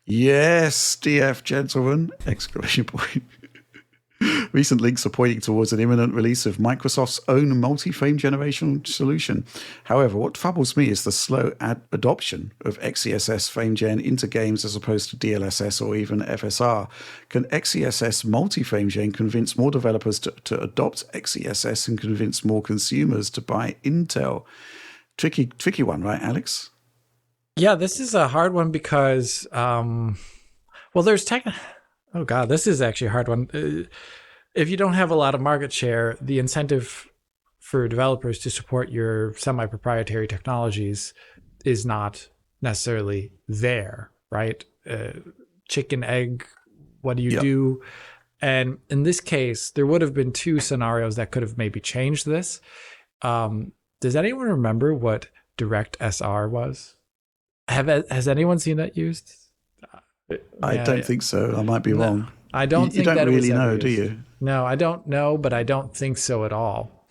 Yes, DF gentlemen! Exclamation point. Recent links are pointing towards an imminent release of Microsoft's own multi-frame generation solution. However, what troubles me is the slow adoption of XeSS frame gen into games as opposed to DLSS or even FSR. Can XeSS multi-frame gen convince more developers to adopt XeSS and convince more consumers to buy Intel? Tricky one, right, Alex? Yeah, this is a hard one because, there's oh God, this is actually a hard one. If you don't have a lot of market share, the incentive for developers to support your semi-proprietary technologies is not necessarily there, right? Chicken, egg, what do you do? And in this case, there would have been two scenarios that could have maybe changed this. Does anyone remember what DirectSR was? Has anyone seen that used? I don't think so. I might be wrong. I don't think you don't that really it was know, do you? No, I don't know, but I don't think so at all.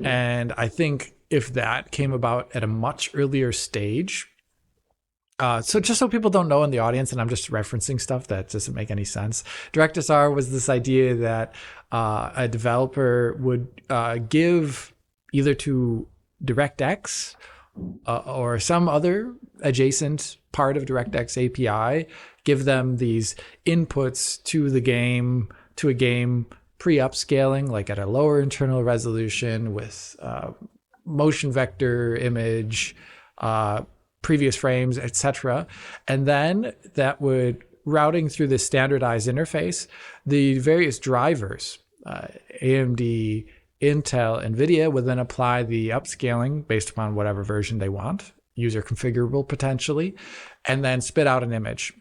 And I think if that came about at a much earlier stage, so just so people don't know in the audience, and I'm just referencing stuff that doesn't make any sense, DirectSR was this idea that a developer would give either to DirectX or some other adjacent part of DirectX API, give them these inputs to a game pre-upscaling, like at a lower internal resolution with motion vector image, previous frames, etc. And then that would, routing through this standardized interface, the various drivers, AMD, Intel, NVIDIA would then apply the upscaling based upon whatever version they want, user configurable potentially, and then spit out an image.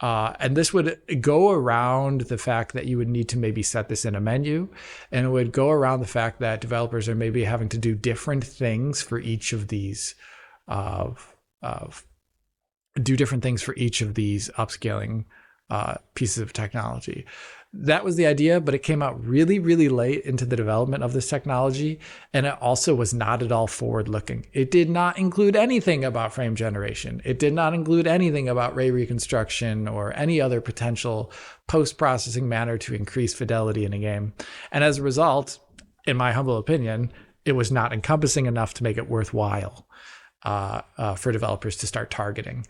And this would go around the fact that you would need to maybe set this in a menu, and it would go around the fact that developers are maybe having to do different things for each of these upscaling pieces of technology. That was the idea, but it came out really, really late into the development of this technology, and it also was not at all forward-looking. It did not include anything about frame generation. It did not include anything about ray reconstruction or any other potential post-processing manner to increase fidelity in a game. And as a result, in my humble opinion, it was not encompassing enough to make it worthwhile for developers to start targeting.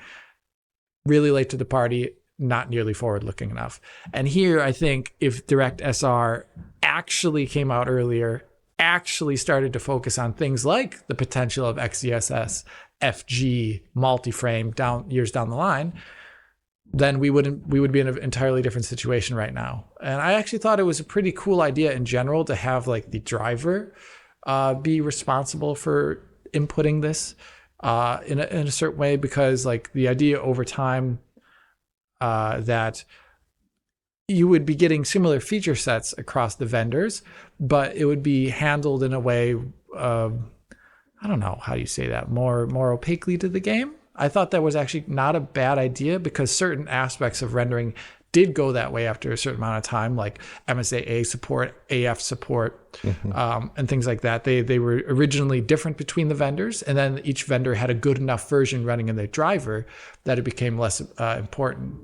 Really late to the party, not nearly forward-looking enough. And here, I think if DirectSR actually came out earlier, actually started to focus on things like the potential of XeSS, FG, multi-frame years down the line, then we would be in an entirely different situation right now. And I actually thought it was a pretty cool idea in general to have like the driver be responsible for inputting this in a certain way, because like the idea over time that you would be getting similar feature sets across the vendors, but it would be handled in a way, I don't know how you say that, more opaquely to the game. I thought that was actually not a bad idea, because certain aspects of rendering did go that way after a certain amount of time, like MSAA support, AF support, and things like that. They were originally different between the vendors, and then each vendor had a good enough version running in their driver that it became less important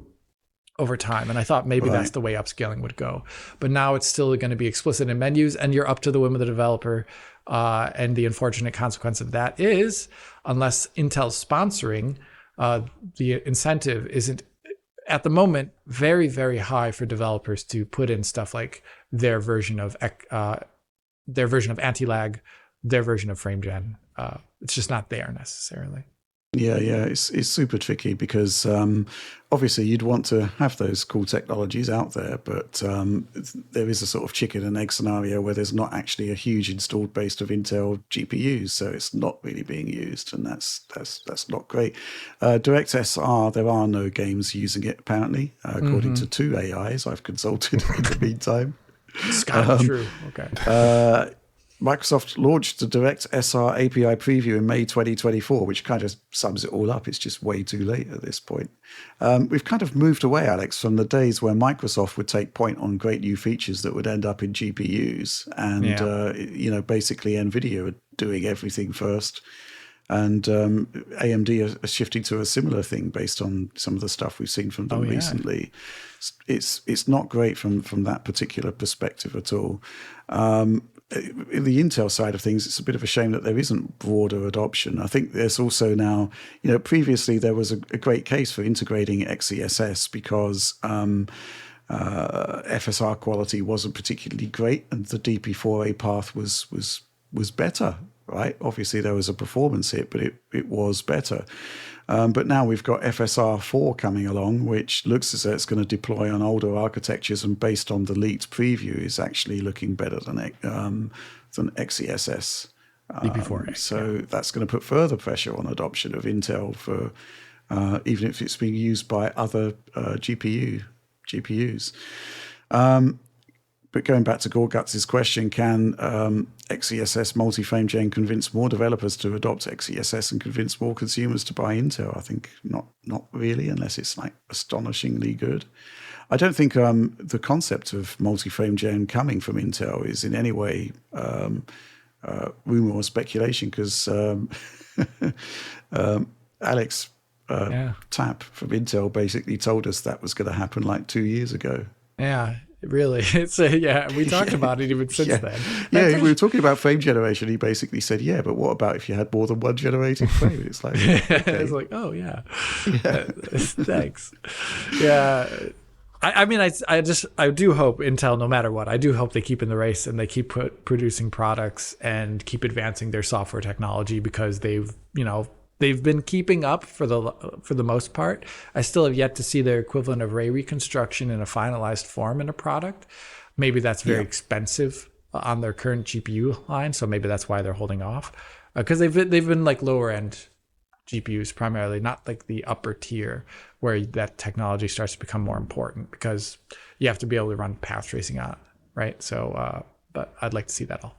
over time. And I thought maybe that's the way upscaling would go. But now it's still going to be explicit in menus, and you're up to the whim of the developer. And the unfortunate consequence of that is, unless Intel's sponsoring, the incentive isn't at the moment very, very high for developers to put in stuff like their version of anti-lag, their version of frame gen. It's just not there necessarily. Yeah, it's super tricky because obviously you'd want to have those cool technologies out there, but there is a sort of chicken and egg scenario where there's not actually a huge installed base of Intel GPUs, so it's not really being used, and that's not great. DirectSR, there are no games using it apparently, according to two AIs I've consulted in the meantime. It's kind of true. Okay. Microsoft launched the DirectSR API preview in May 2024, which kind of sums it all up. It's just way too late at this point. We've kind of moved away, Alex, from the days where Microsoft would take point on great new features that would end up in GPUs. And, basically NVIDIA are doing everything first. And AMD are shifting to a similar thing based on some of the stuff we've seen from them recently. It's not great from that particular perspective at all. In the Intel side of things, it's a bit of a shame that there isn't broader adoption. I think there's also now, previously there was a great case for integrating XeSS because FSR quality wasn't particularly great, and the DP4A path was better, right? Obviously, there was a performance hit, but it was better. But now we've got FSR4 coming along, which looks as though it's going to deploy on older architectures, and based on the leaked preview, is actually looking better than XeSS. DP4A. So that's going to put further pressure on adoption of Intel for even if it's being used by other GPUs. But going back to Gorguts' question, can XeSS multi-frame gen convince more developers to adopt XeSS and convince more consumers to buy Intel? I think not really, unless it's like astonishingly good. I don't think the concept of multi-frame gen coming from Intel is in any way rumor or speculation, because Alex Tapp from Intel basically told us that was going to happen like 2 years ago. Yeah. Really, it's we talked about it even since then. Yeah, we were talking about frame generation. He basically said, "Yeah, but what about if you had more than one generated frame?" It's like, okay. It's like, oh yeah. Thanks. Yeah, I mean, I do hope Intel, no matter what, I do hope they keep in the race and they keep producing products and keep advancing their software technology, because they've been keeping up for the most part. I still have yet to see their equivalent of ray reconstruction in a finalized form in a product. Maybe that's very expensive on their current GPU line, so maybe that's why they're holding off. Because they've been like lower end GPUs primarily, not like the upper tier where that technology starts to become more important, because you have to be able to run path tracing on it, right? So, but I'd like to see that all.